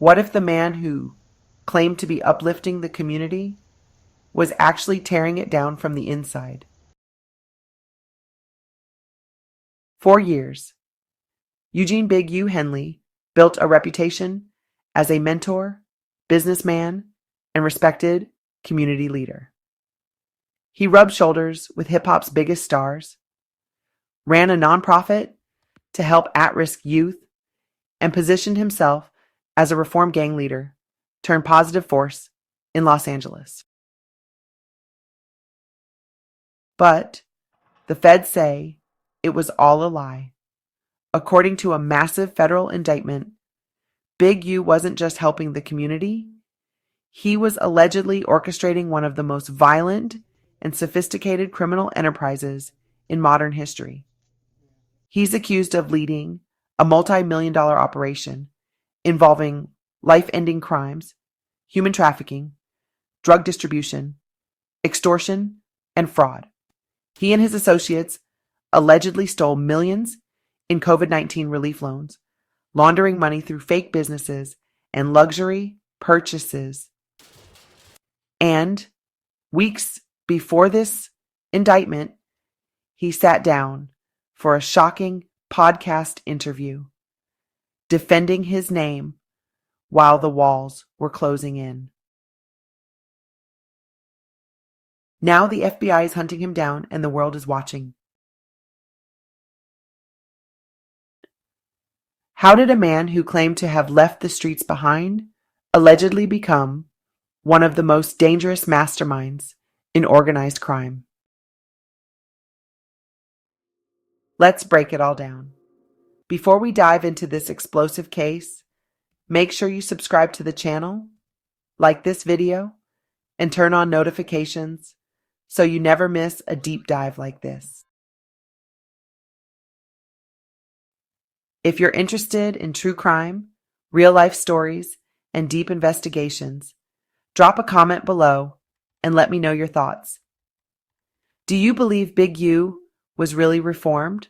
What if the man who claimed to be uplifting the community was actually tearing it down from the inside? For years, Eugene BigU Henley built a reputation as a mentor, businessman, and respected community leader. He rubbed shoulders with hip-hop's biggest stars, ran a nonprofit to help at-risk youth, and positioned himself as a reform gang leader turned positive force in Los Angeles. But the feds say it was all a lie. According to a massive federal indictment, Big U wasn't just helping the community, he was allegedly orchestrating one of the most violent and sophisticated criminal enterprises in modern history. He's accused of leading a multi-million-dollar operation involving life-ending crimes, human trafficking, drug distribution, extortion, and fraud. He and his associates allegedly stole millions in COVID-19 relief loans, laundering money through fake businesses and luxury purchases. And weeks before this indictment, he sat down for a shocking podcast interview, defending his name while the walls were closing in. Now the FBI is hunting him down and the world is watching. How did a man who claimed to have left the streets behind allegedly become one of the most dangerous masterminds in organized crime? Let's break it all down. Before we dive into this explosive case, make sure you subscribe to the channel, like this video, and turn on notifications so you never miss a deep dive like this. If you're interested in true crime, real-life stories, and deep investigations, drop a comment below and let me know your thoughts. Do you believe Big U was really reformed,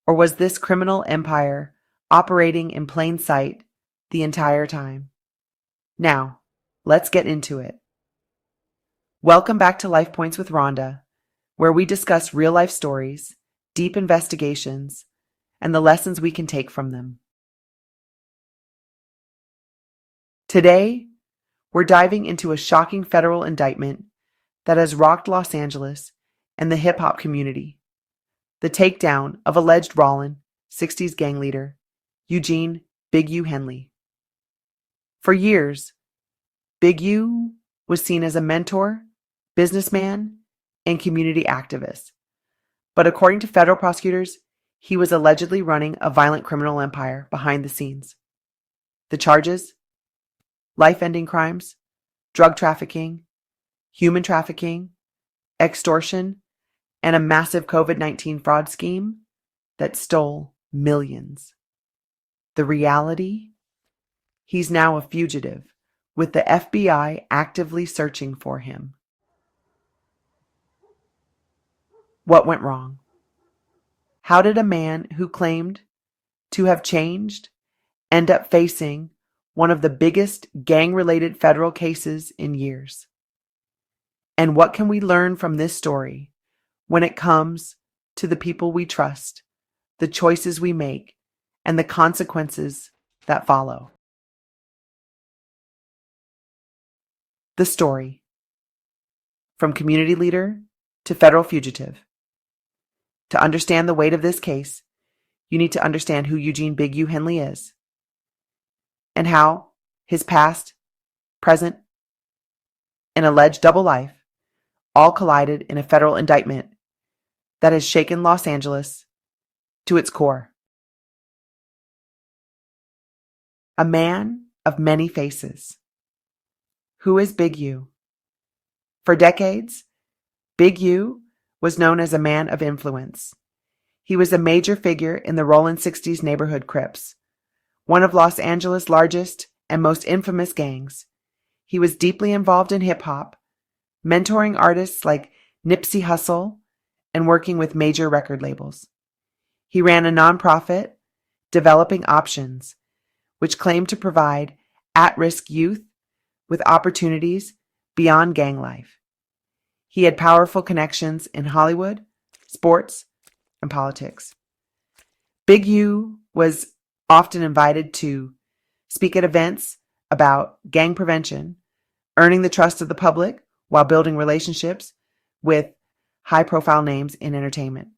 or was this criminal empire operating in plain sight the entire time? Now, let's get into it. Welcome back to Life Points with Ronda, where we discuss real-life stories, deep investigations, and the lessons we can take from them. Today, we're diving into a shocking federal indictment that has rocked Los Angeles and the hip-hop community. The takedown of alleged Rollin 60s gang leader, Eugene BigU Henley. For years, Big U was seen as a mentor, businessman, and community activist. But according to federal prosecutors, he was allegedly running a violent criminal empire behind the scenes. The charges? Life-ending crimes, drug trafficking, human trafficking, extortion, and a massive COVID-19 fraud scheme that stole millions. The reality? He's now a fugitive, with the FBI actively searching for him. What went wrong? How did a man who claimed to have changed end up facing one of the biggest gang-related federal cases in years? And what can we learn from this story when it comes to the people we trust, the choices we make, and the consequences that follow? The story. From community leader to federal fugitive. To understand the weight of this case, you need to understand who Eugene BigU Henley is and how his past, present, and alleged double life all collided in a federal indictment that has shaken Los Angeles to its core. A man of many faces. Who is Big U? For decades, Big U was known as a man of influence. He was a major figure in the Rollin 60s neighborhood Crips, one of Los Angeles' largest and most infamous gangs. He was deeply involved in hip-hop, mentoring artists like Nipsey Hussle and working with major record labels. He ran a nonprofit, Developing Options, which claimed to provide at-risk youth with opportunities beyond gang life. He had powerful connections in Hollywood, sports, and politics. Big U was often invited to speak at events about gang prevention, earning the trust of the public while building relationships with high-profile names in entertainment.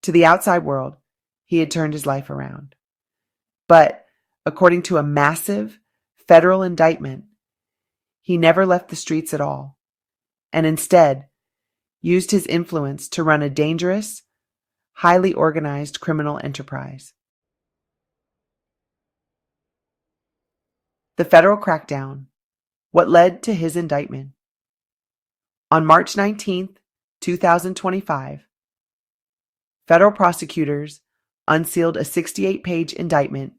To the outside world, he had turned his life around. But according to a massive federal indictment, he never left the streets at all, and instead used his influence to run a dangerous, highly organized criminal enterprise. The federal crackdown, what led to his indictment. On March 19, 2025, federal prosecutors unsealed a 68-page indictment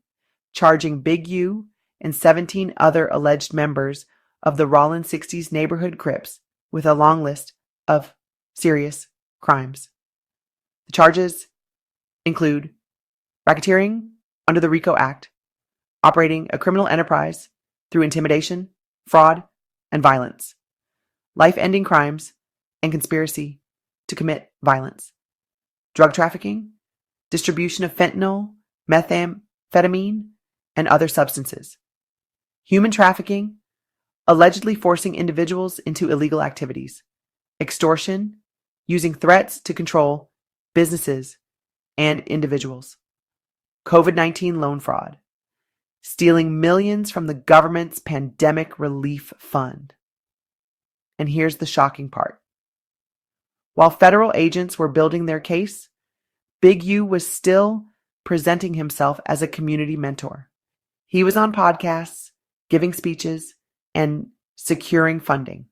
charging Big U and 17 other alleged members of the Rollin 60s neighborhood Crips with a long list of serious crimes. The charges include racketeering under the RICO Act, operating a criminal enterprise through intimidation, fraud, and violence, life-ending crimes, and conspiracy to commit violence, drug trafficking, distribution of fentanyl, methamphetamine, and other substances, human trafficking, allegedly forcing individuals into illegal activities, extortion, using threats to control businesses and individuals, COVID-19 loan fraud, stealing millions from the government's pandemic relief fund. And here's the shocking part. While federal agents were building their case, Big U was still presenting himself as a community mentor. He was on podcasts, giving speeches, and securing funding,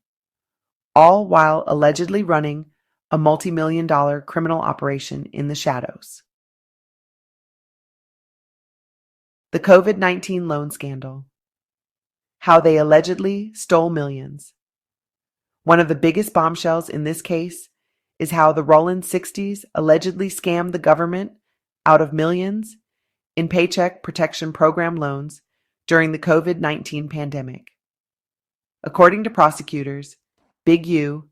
all while allegedly running a multi-million-dollar criminal operation in the shadows. The COVID-19 loan scandal. How they allegedly stole millions. One of the biggest bombshells in this case is how the Rollin 60s allegedly scammed the government out of millions in Paycheck Protection Program loans during the COVID-19 pandemic. According to prosecutors, Big U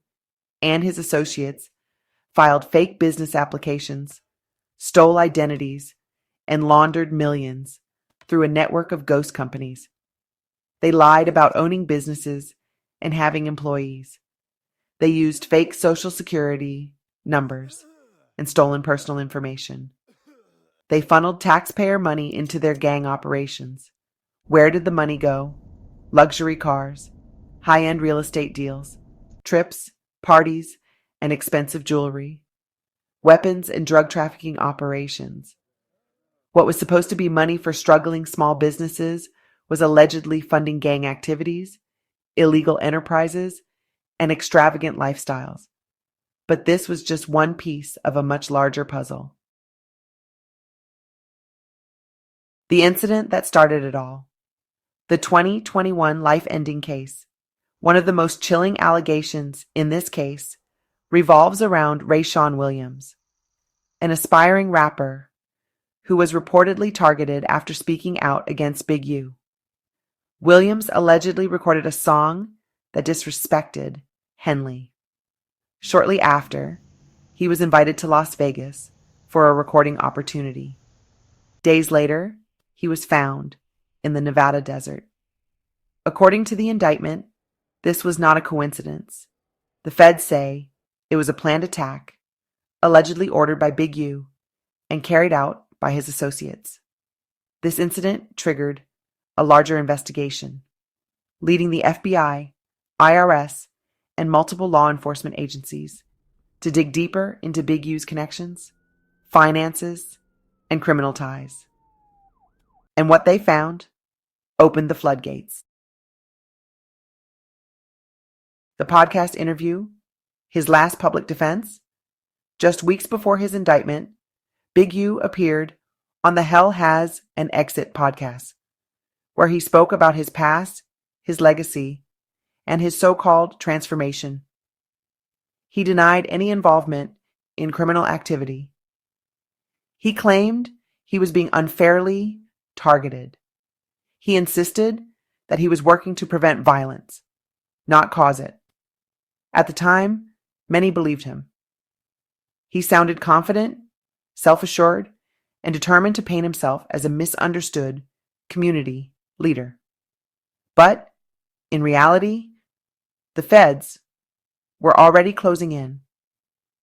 and his associates filed fake business applications, stole identities, and laundered millions through a network of ghost companies. They lied about owning businesses and having employees. They used fake Social Security numbers and stolen personal information. They funneled taxpayer money into their gang operations. Where did the money go? Luxury cars, high-end real estate deals, trips, parties, and expensive jewelry, weapons and drug trafficking operations. What was supposed to be money for struggling small businesses was allegedly funding gang activities, illegal enterprises, and extravagant lifestyles. But this was just one piece of a much larger puzzle. The incident that started it all. The 2021 life-ending case. One of the most chilling allegations in this case revolves around Rayshawn Williams, an aspiring rapper who was reportedly targeted after speaking out against Big U. Williams allegedly recorded a song that disrespected Henley. Shortly after, he was invited to Las Vegas for a recording opportunity. Days later, he was found in the Nevada desert. According to the indictment, this was not a coincidence. The feds say it was a planned attack, allegedly ordered by Big U and carried out by his associates. This incident triggered a larger investigation, leading the FBI, IRS, and multiple law enforcement agencies to dig deeper into Big U's connections, finances, and criminal ties. And what they found opened the floodgates. The podcast interview, his last public defense. Just weeks before his indictment, Big U appeared on the Hell Has an Exit podcast, where he spoke about his past, his legacy, and his so-called transformation. He denied any involvement in criminal activity. He claimed he was being unfairly targeted. He insisted that he was working to prevent violence, not cause it. At the time, many believed him. He sounded confident, self-assured, and determined to paint himself as a misunderstood community leader. But, in reality, the feds were already closing in.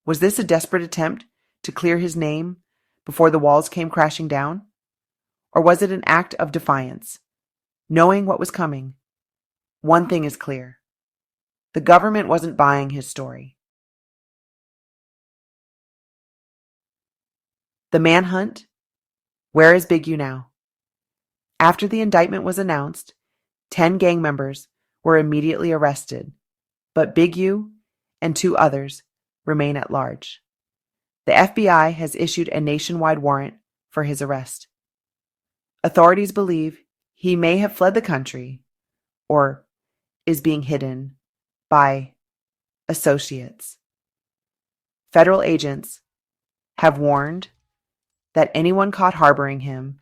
Was this a desperate attempt to clear his name before the walls came crashing down? Or was it an act of defiance? Knowing what was coming, one thing is clear. The government wasn't buying his story. The manhunt. Where is BigU now? After the indictment was announced, 10 gang members were immediately arrested, but BigU and 2 others remain at large. The FBI has issued a nationwide warrant for his arrest. Authorities believe he may have fled the country or is being hidden by associates. Federal agents have warned that anyone caught harboring him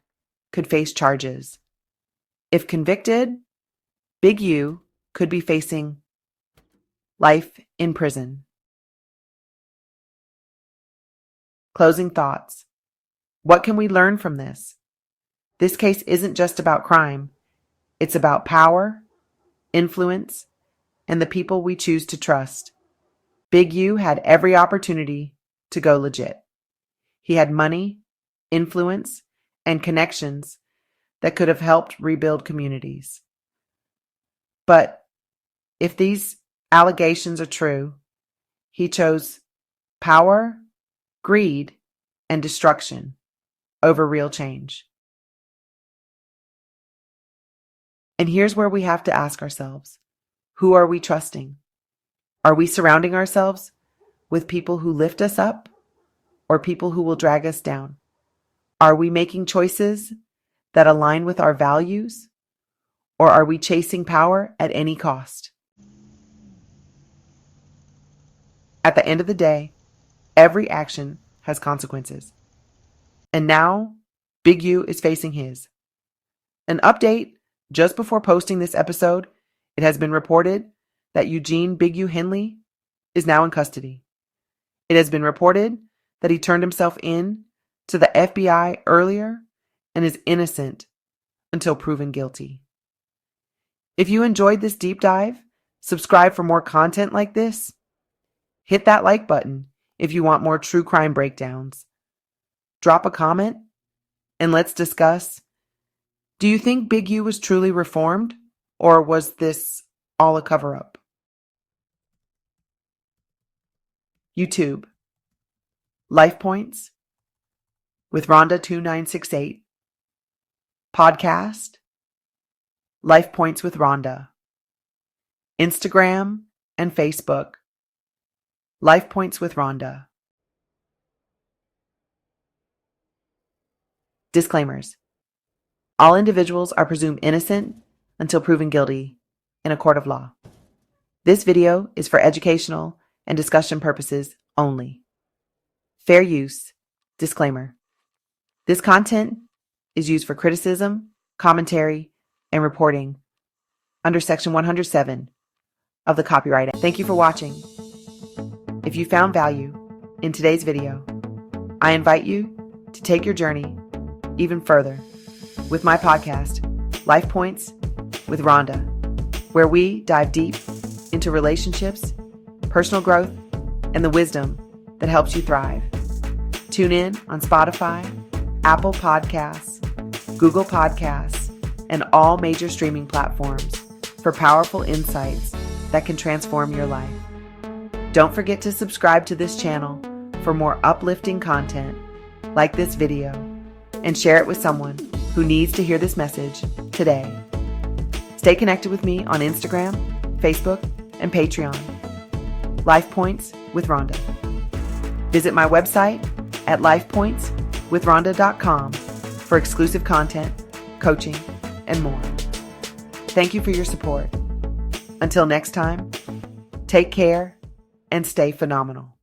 could face charges. If convicted, BigU could be facing life in prison. Closing thoughts. What can we learn from this? This case isn't just about crime. It's about power, influence, and the people we choose to trust. BigU had every opportunity to go legit. He had money, influence, and connections that could have helped rebuild communities. But if these allegations are true, he chose power, greed, and destruction over real change. And here's where we have to ask ourselves, who are we trusting? Are we surrounding ourselves with people who lift us up or people who will drag us down? Are we making choices that align with our values, or are we chasing power at any cost? At the end of the day, every action has consequences. And now, BigU is facing his. An update: just before posting this episode, it has been reported that Eugene BigU Henley is now in custody. It has been reported that he turned himself in to the FBI earlier and is innocent until proven guilty. If you enjoyed this deep dive, subscribe for more content like this. Hit that like button if you want more true crime breakdowns. Drop a comment and let's discuss. Do you think BigU was truly reformed, or was this all a cover-up? YouTube. Life Points with Ronda 2968. Podcast. Life Points with Ronda. Instagram and Facebook. Life Points with Ronda. Disclaimers. All individuals are presumed innocent until proven guilty in a court of law. This video is for educational and discussion purposes only. Fair use. Disclaimer. This content is used for criticism, commentary, and reporting under Section 107 of the Copyright Act. Thank you for watching. If you found value in today's video, I invite you to take your journey even further with my podcast, Life Points with Ronda, where we dive deep into relationships, personal growth, and the wisdom that helps you thrive. Tune in on Spotify, Apple Podcasts, Google Podcasts, and all major streaming platforms for powerful insights that can transform your life. Don't forget to subscribe to this channel for more uplifting content like this video, and share it with someone who needs to hear this message today. Stay connected with me on Instagram, Facebook, and Patreon. Life Points with Ronda. Visit my website at lifepointswithronda.com for exclusive content, coaching, and more. Thank you for your support. Until next time, take care and stay phenomenal.